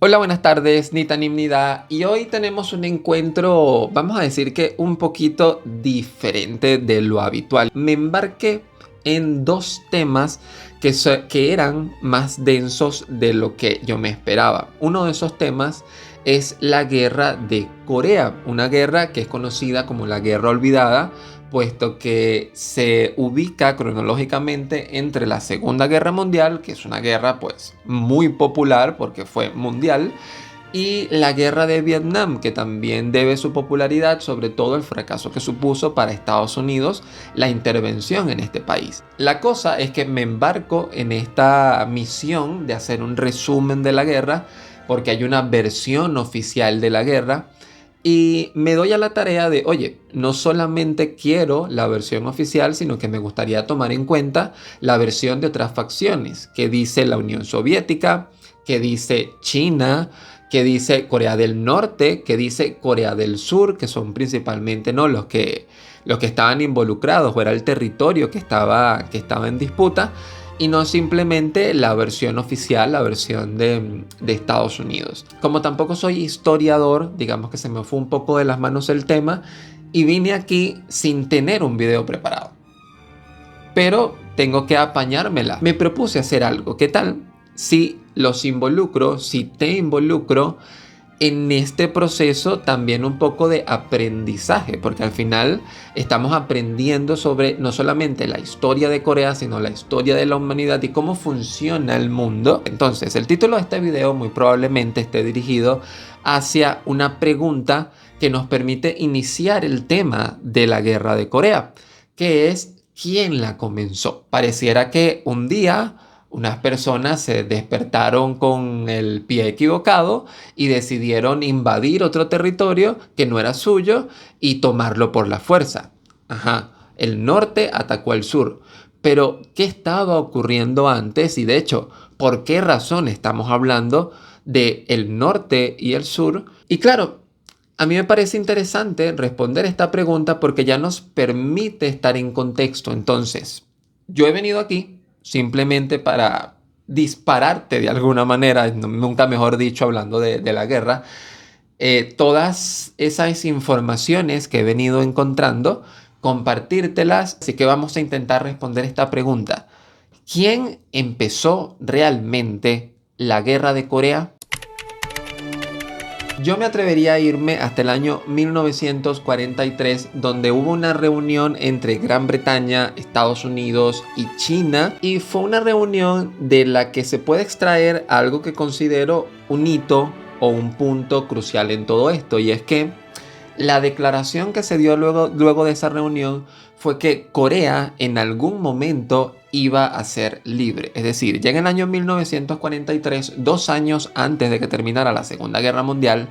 Hola, buenas tardes, Nita Nimnida. Y hoy tenemos un encuentro, vamos a decir que un poquito diferente de lo habitual. Me embarqué en dos temas que eran más densos de lo que yo me esperaba. Uno de esos temas es la guerra de Corea, una guerra que es conocida como la Guerra Olvidada, puesto que se ubica cronológicamente entre la Segunda Guerra Mundial, que es una guerra pues muy popular porque fue mundial, y la guerra de Vietnam, que también debe su popularidad sobre todo el fracaso que supuso para Estados Unidos la intervención en este país. La cosa es que me embarco en esta misión de hacer un resumen de la guerra, porque hay una versión oficial de la guerra, y me doy a la tarea de, oye, no solamente quiero la versión oficial, sino que me gustaría tomar en cuenta la versión de otras facciones, que dice la Unión Soviética, que dice China, que dice Corea del Norte, que dice Corea del Sur, que son principalmente ¿no? los que estaban involucrados, o era el territorio que estaba en disputa, y no simplemente la versión oficial, la versión de Estados Unidos. Como tampoco soy historiador, digamos que se me fue un poco de las manos el tema y vine aquí sin tener un video preparado. Pero tengo que apañármela. Me propuse hacer algo. ¿Qué tal si los involucro, si te involucro en este proceso también un poco de aprendizaje? Porque al final estamos aprendiendo sobre no solamente la historia de Corea, sino la historia de la humanidad y cómo funciona el mundo. Entonces, el título de este video muy probablemente esté dirigido hacia una pregunta que nos permite iniciar el tema de la guerra de Corea, que es ¿quién la comenzó? Pareciera que un día unas personas se despertaron con el pie equivocado y decidieron invadir otro territorio que no era suyo y tomarlo por la fuerza. Ajá, el norte atacó al sur. Pero, ¿qué estaba ocurriendo antes? Y de hecho, ¿por qué razón estamos hablando de el norte y el sur? Y claro, a mí me parece interesante responder esta pregunta porque ya nos permite estar en contexto. Entonces, yo he venido aquí simplemente para dispararte de alguna manera, nunca mejor dicho, hablando de la guerra, todas esas informaciones que he venido encontrando, compartírtelas. Así que vamos a intentar responder esta pregunta. ¿Quién empezó realmente la guerra de Corea? Yo me atrevería a irme hasta el año 1943, donde hubo una reunión entre Gran Bretaña, Estados Unidos y China, y fue una reunión de la que se puede extraer algo que considero un hito o un punto crucial en todo esto, y es que la declaración que se dio luego de esa reunión fue que Corea en algún momento iba a ser libre. Es decir, ya en el año 1943, 2 años antes de que terminara la Segunda Guerra Mundial,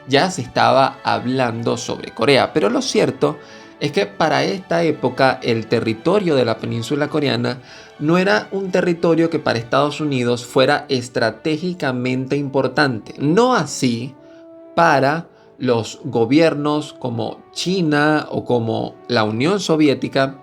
ya se estaba hablando sobre Corea. Pero lo cierto es que para esta época el territorio de la península coreana no era un territorio que para Estados Unidos fuera estratégicamente importante. No así para los gobiernos como China o como la Unión Soviética,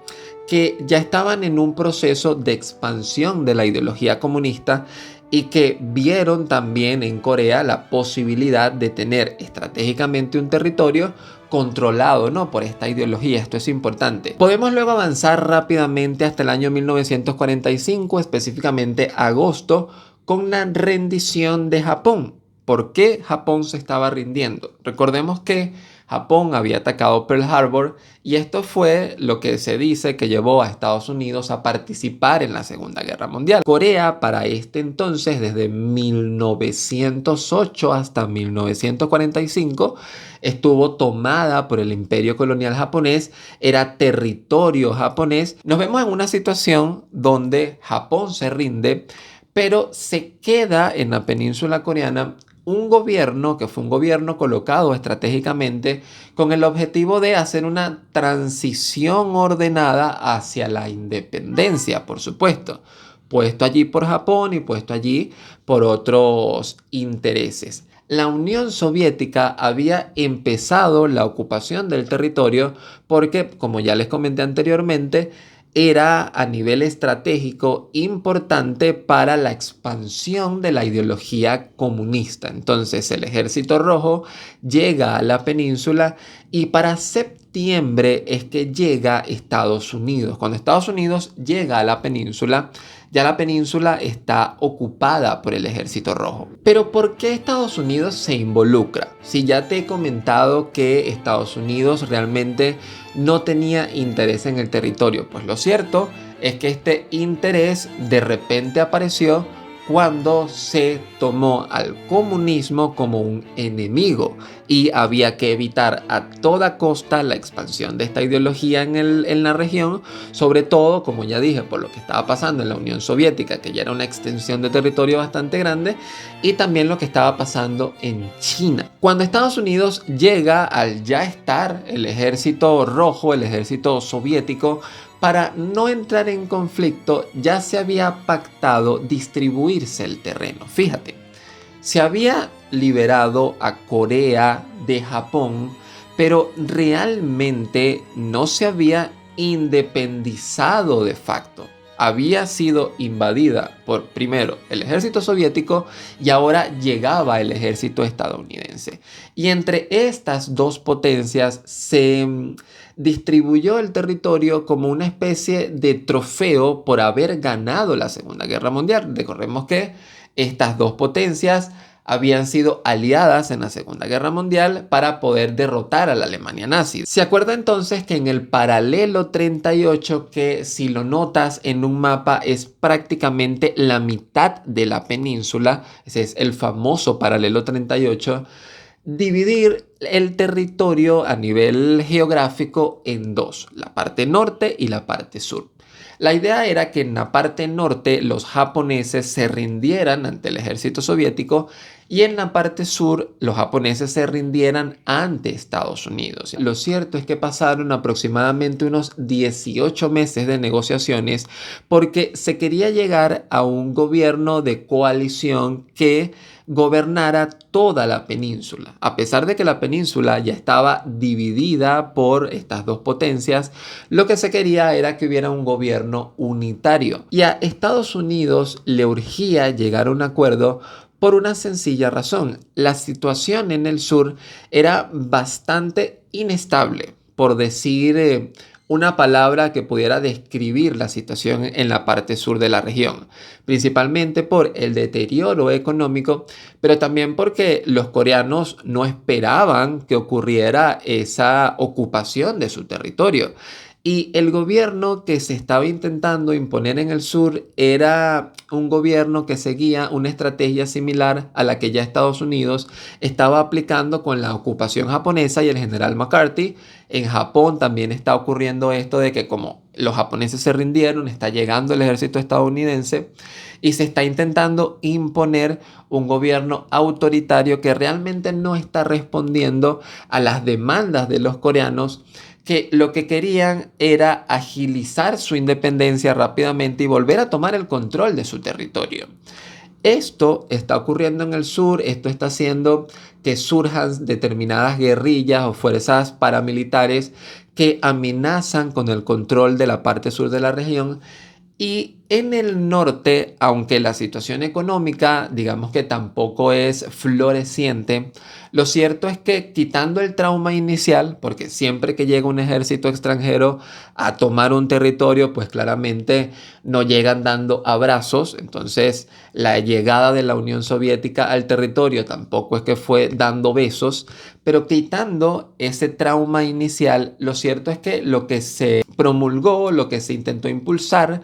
que ya estaban en un proceso de expansión de la ideología comunista y que vieron también en Corea la posibilidad de tener estratégicamente un territorio controlado, ¿no?, por esta ideología. Esto es importante. Podemos luego avanzar rápidamente hasta el año 1945, específicamente agosto, con la rendición de Japón. ¿Por qué Japón se estaba rindiendo? Recordemos que Japón había atacado Pearl Harbor y esto fue lo que se dice que llevó a Estados Unidos a participar en la Segunda Guerra Mundial. Corea para este entonces, desde 1908 hasta 1945, estuvo tomada por el imperio colonial japonés, era territorio japonés. Nos vemos en una situación donde Japón se rinde, pero se queda en la península coreana un gobierno que fue un gobierno colocado estratégicamente con el objetivo de hacer una transición ordenada hacia la independencia, por supuesto, puesto allí por Japón y puesto allí por otros intereses. La Unión Soviética había empezado la ocupación del territorio porque, como ya les comenté anteriormente, era a nivel estratégico importante para la expansión de la ideología comunista. Entonces el Ejército Rojo llega a la península y para septiembre es que llega Estados Unidos. Cuando Estados Unidos llega a la península, ya la península está ocupada por el Ejército Rojo. Pero ¿por qué Estados Unidos se involucra? Si ya te he comentado que Estados Unidos realmente no tenía interés en el territorio, pues lo cierto es que este interés de repente apareció cuando se tomó al comunismo como un enemigo y había que evitar a toda costa la expansión de esta ideología en la región, sobre todo, como ya dije, por lo que estaba pasando en la Unión Soviética, que ya era una extensión de territorio bastante grande, y también lo que estaba pasando en China. Cuando Estados Unidos llega, al ya estar el ejército rojo, el ejército soviético, para no entrar en conflicto, ya se había pactado distribuirse el terreno. Fíjate, se había liberado a Corea de Japón, pero realmente no se había independizado de facto. Había sido invadida por primero el ejército soviético y ahora llegaba el ejército estadounidense. Y entre estas dos potencias se distribuyó el territorio como una especie de trofeo por haber ganado la Segunda Guerra Mundial. Recordemos que estas dos potencias habían sido aliadas en la Segunda Guerra Mundial para poder derrotar a la Alemania nazi. Se acuerda entonces que en el paralelo 38, que si lo notas en un mapa es prácticamente la mitad de la península, ese es el famoso paralelo 38, dividir el territorio a nivel geográfico en dos, la parte norte y la parte sur. La idea era que en la parte norte los japoneses se rindieran ante el ejército soviético y en la parte sur los japoneses se rindieran ante Estados Unidos. Lo cierto es que pasaron aproximadamente unos 18 meses de negociaciones porque se quería llegar a un gobierno de coalición que gobernara toda la península. A pesar de que la península ya estaba dividida por estas dos potencias, lo que se quería era que hubiera un gobierno unitario. Y a Estados Unidos le urgía llegar a un acuerdo por una sencilla razón. La situación en el sur era bastante inestable, por decir una palabra que pudiera describir la situación en la parte sur de la región, principalmente por el deterioro económico, pero también porque los coreanos no esperaban que ocurriera esa ocupación de su territorio. Y el gobierno que se estaba intentando imponer en el sur era un gobierno que seguía una estrategia similar a la que ya Estados Unidos estaba aplicando con la ocupación japonesa y el general McCarthy. En Japón también está ocurriendo esto de que como los japoneses se rindieron, está llegando el ejército estadounidense y se está intentando imponer un gobierno autoritario que realmente no está respondiendo a las demandas de los coreanos, que lo que querían era agilizar su independencia rápidamente y volver a tomar el control de su territorio. Esto está ocurriendo en el sur, esto está haciendo que surjan determinadas guerrillas o fuerzas paramilitares que amenazan con el control de la parte sur de la región. Y en el norte, aunque la situación económica, digamos que tampoco es floreciente, lo cierto es que quitando el trauma inicial, porque siempre que llega un ejército extranjero a tomar un territorio, pues claramente no llegan dando abrazos. Entonces, la llegada de la Unión Soviética al territorio tampoco es que fue dando besos, pero quitando ese trauma inicial, lo cierto es que lo que se promulgó, lo que se intentó impulsar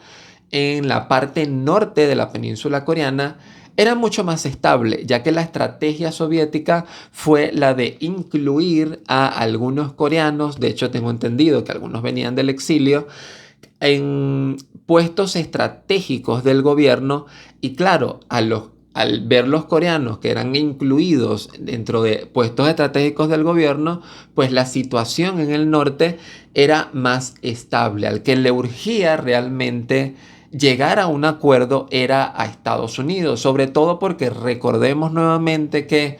en la parte norte de la península coreana era mucho más estable, ya que la estrategia soviética fue la de incluir a algunos coreanos, de hecho tengo entendido que algunos venían del exilio, en puestos estratégicos del gobierno y claro, al ver los coreanos que eran incluidos dentro de puestos estratégicos del gobierno, pues la situación en el norte era más estable. Al que le urgía realmente llegar a un acuerdo era a Estados Unidos, sobre todo porque recordemos nuevamente que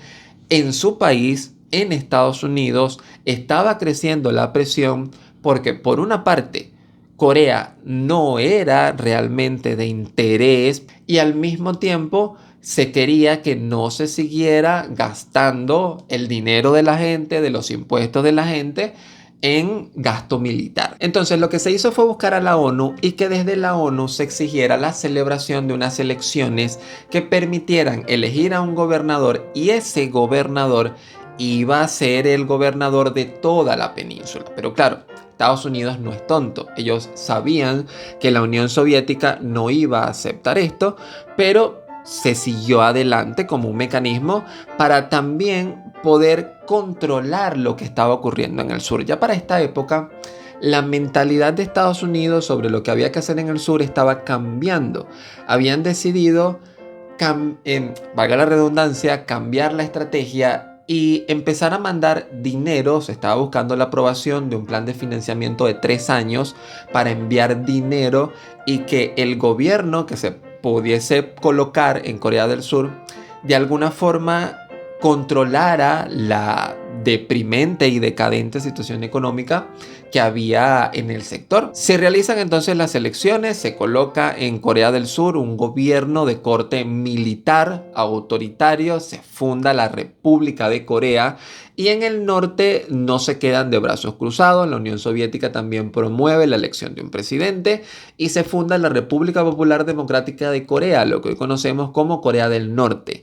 en su país, en Estados Unidos, estaba creciendo la presión porque por una parte, Corea no era realmente de interés y al mismo tiempo se quería que no se siguiera gastando el dinero de la gente, de los impuestos de la gente, en gasto militar. Entonces lo que se hizo fue buscar a la ONU y que desde la ONU se exigiera la celebración de unas elecciones que permitieran elegir a un gobernador y ese gobernador iba a ser el gobernador de toda la península. Pero claro, Estados Unidos no es tonto. Ellos sabían que la Unión Soviética no iba a aceptar esto, pero se siguió adelante como un mecanismo para también poder controlar lo que estaba ocurriendo en el sur. Ya para esta época, la mentalidad de Estados Unidos sobre lo que había que hacer en el sur estaba cambiando. Habían decidido, valga la redundancia, cambiar la estrategia y empezar a mandar dinero. Se estaba buscando la aprobación de un plan de financiamiento de 3 años para enviar dinero y que el gobierno que se pudiese colocar en Corea del Sur de alguna forma controlara la deprimente y decadente situación económica que había en el sector. Se realizan entonces las elecciones, se coloca en Corea del Sur un gobierno de corte militar autoritario, se funda la República de Corea y en el norte no se quedan de brazos cruzados. La Unión Soviética también promueve la elección de un presidente y se funda la República Popular Democrática de Corea, lo que hoy conocemos como Corea del Norte.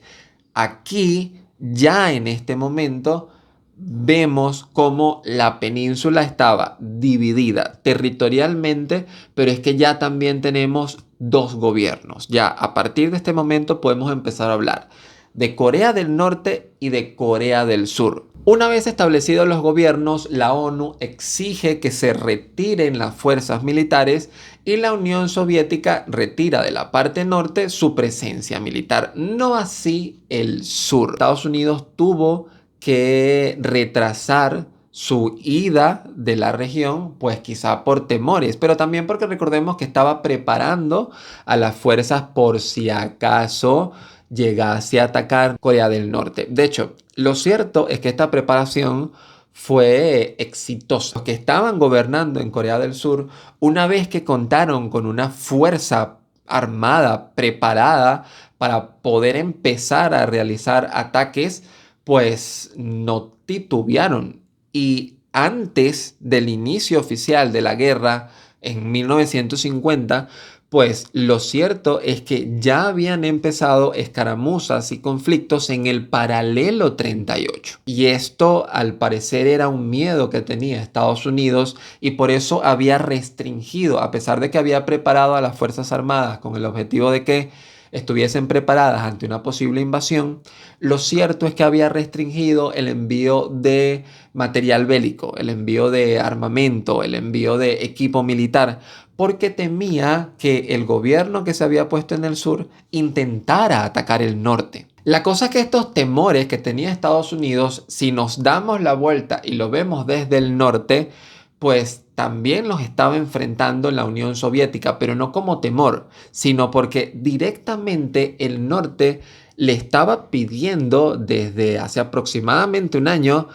Aquí, ya en este momento, vemos cómo la península estaba dividida territorialmente, pero es que ya también tenemos dos gobiernos. Ya a partir de este momento podemos empezar a hablar de Corea del Norte y de Corea del Sur. Una vez establecidos los gobiernos, la ONU exige que se retiren las fuerzas militares y la Unión Soviética retira de la parte norte su presencia militar. No así el sur. Estados Unidos tuvo que retrasar su ida de la región, pues quizá por temores, pero también porque recordemos que estaba preparando a las fuerzas por si acaso llegase a atacar Corea del Norte. De hecho, lo cierto es que esta preparación fue exitosa. Los que estaban gobernando en Corea del Sur, una vez que contaron con una fuerza armada preparada para poder empezar a realizar ataques, pues no titubearon. Y antes del inicio oficial de la guerra en 1950, pues lo cierto es que ya habían empezado escaramuzas y conflictos en el paralelo 38. Y esto al parecer era un miedo que tenía Estados Unidos y por eso había restringido, a pesar de que había preparado a las Fuerzas Armadas con el objetivo de que estuviesen preparadas ante una posible invasión, lo cierto es que había restringido el envío de material bélico, el envío de armamento, el envío de equipo militar, porque temía que el gobierno que se había puesto en el sur intentara atacar el norte. La cosa es que estos temores que tenía Estados Unidos, si nos damos la vuelta y lo vemos desde el norte, pues también los estaba enfrentando la Unión Soviética, pero no como temor, sino porque directamente el norte le estaba pidiendo desde hace aproximadamente un año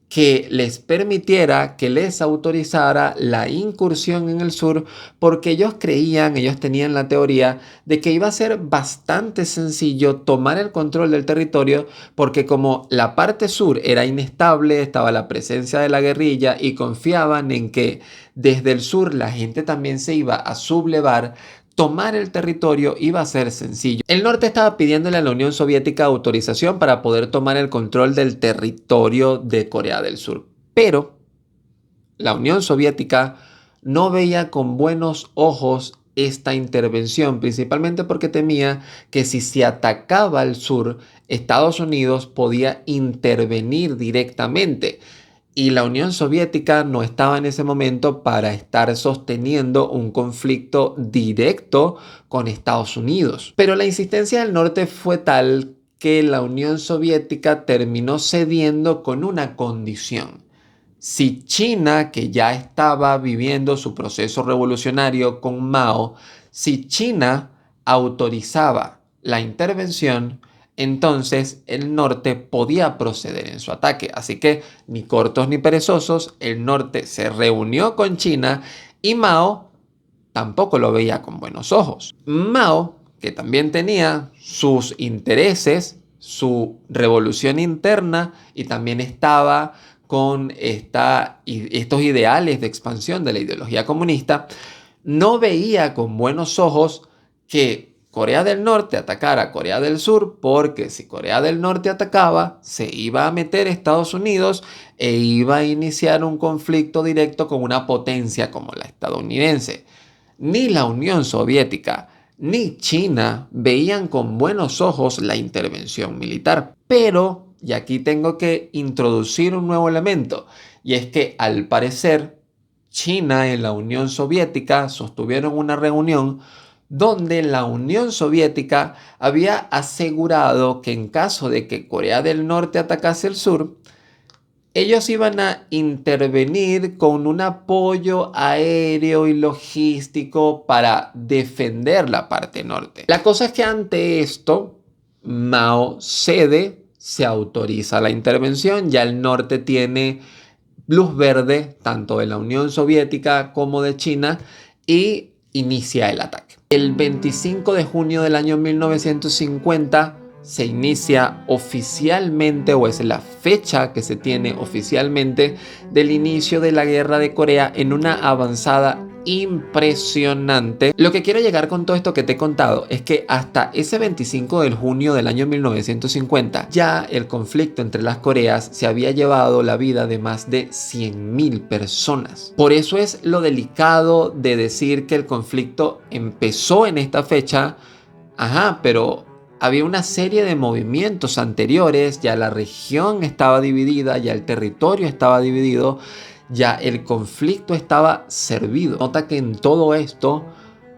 que les permitiera, que les autorizara la incursión en el sur, porque ellos creían, ellos tenían la teoría de que iba a ser bastante sencillo tomar el control del territorio, porque como la parte sur era inestable, estaba la presencia de la guerrilla y confiaban en que desde el sur la gente también se iba a sublevar. Tomar el territorio iba a ser sencillo. El norte estaba pidiéndole a la Unión Soviética autorización para poder tomar el control del territorio de Corea del Sur. Pero la Unión Soviética no veía con buenos ojos esta intervención, principalmente porque temía que si se atacaba al sur, Estados Unidos podía intervenir directamente. Y la Unión Soviética no estaba en ese momento para estar sosteniendo un conflicto directo con Estados Unidos. Pero la insistencia del norte fue tal que la Unión Soviética terminó cediendo con una condición. Si China, que ya estaba viviendo su proceso revolucionario con Mao, si China autorizaba la intervención, entonces el norte podía proceder en su ataque. Así que, ni cortos ni perezosos, el norte se reunió con China y Mao tampoco lo veía con buenos ojos. Mao, que también tenía sus intereses, su revolución interna y también estaba con estos ideales de expansión de la ideología comunista, no veía con buenos ojos que Corea del Norte atacara a Corea del Sur, porque si Corea del Norte atacaba, se iba a meter Estados Unidos e iba a iniciar un conflicto directo con una potencia como la estadounidense. Ni la Unión Soviética ni China veían con buenos ojos la intervención militar. Pero, y aquí tengo que introducir un nuevo elemento, y es que al parecer China y la Unión Soviética sostuvieron una reunión donde la Unión Soviética había asegurado que en caso de que Corea del Norte atacase el sur, ellos iban a intervenir con un apoyo aéreo y logístico para defender la parte norte. La cosa es que ante esto, Mao cede, se autoriza la intervención, ya el norte tiene luz verde, tanto de la Unión Soviética como de China, y inicia el ataque. El 25 de junio del año 1950 se inicia oficialmente, o es la fecha que se tiene oficialmente, del inicio de la guerra de Corea en una avanzada impresionante. Lo que quiero llegar con todo esto que te he contado es que hasta ese 25 de junio del año 1950 ya el conflicto entre las Coreas se había llevado la vida de más de 100.000 personas. Por eso es lo delicado de decir que el conflicto empezó en esta fecha, pero había una serie de movimientos anteriores, ya la región estaba dividida, ya el territorio estaba dividido, ya el conflicto estaba servido. Nota que en todo esto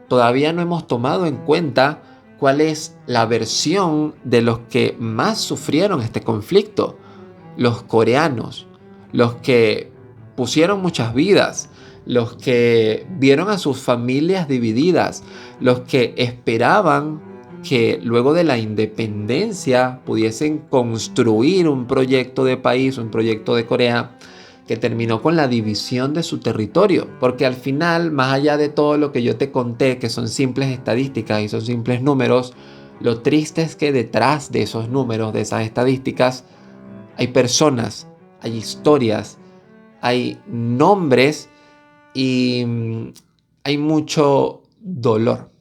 todavía no hemos tomado en cuenta cuál es la versión de los que más sufrieron este conflicto. Los coreanos, los que pusieron muchas vidas, los que vieron a sus familias divididas, los que esperaban que luego de la independencia pudiesen construir un proyecto de país, un proyecto de Corea, que terminó con la división de su territorio. Porque al final, más allá de todo lo que yo te conté, que son simples estadísticas y son simples números, lo triste es que detrás de esos números, de esas estadísticas, hay personas, hay historias, hay nombres y hay mucho dolor.